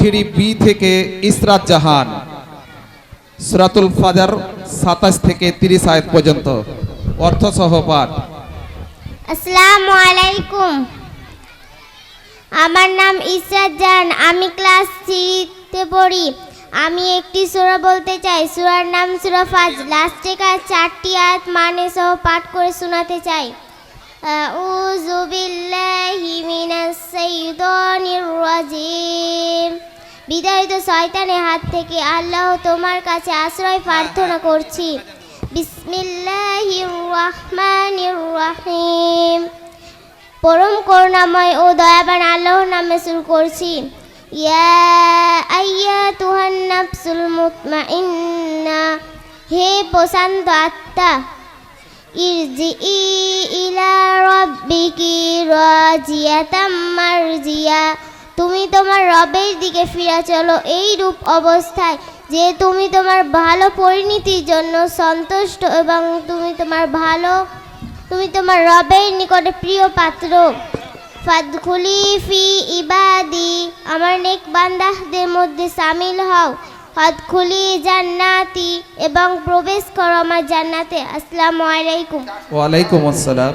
Three B থেকে ইসরাত জাহান, সূরাতুল ফাজর 27 থেকে 30 আয়াত পর্যন্ত অর্থ সহ পাঠ। আসসালামু আলাইকুম। আমার নাম ইসরাত জাহান, আমি ক্লাস 3 তে পড়ি। আমি একটি সূরা বলতে চাই। সূরার নাম সূরা ফাজর। লাস্টেকার 4টি আয়াত মানে সহ পাঠ করে শোনাতে চাই। আউযু বিল্লাহি মিনাস শাইতানির রাজিম। বিতাড়িত শয়তানের হাত থেকে আল্লাহ তোমার কাছে আশ্রয় প্রার্থনা করছি। বিসমিল্লাহির রহমানির রহিম। পরম করুণাময় ও দয়াবান আল্লাহর নামে শুরু করছি। ইয়া আইয়াতুহান নাফসুল মুতমাইন্না, হে প্রশান্ত আত্মা, ইরজিই ইলা রাব্বিকি রাজিয়াতাম মারজিয়া, তুমি তোমার রবের দিকে ফিরে চলো এই রূপ অবস্থায় যে তুমি তোমার ভালো পরিণতির জন্য সন্তুষ্ট এবং তুমি তোমার রবের নিকটে প্রিয় পাত্র। ফাদখুলি ফি ইবাদি, আমার নেক বান্দাদের মধ্যে শামিল হও। ফাদখুলি জান্নাতি, এবং প্রবেশ করো আমার জান্নাতে। আসসালামু আলাইকুম। ওয়ালাইকুম আসসালাম।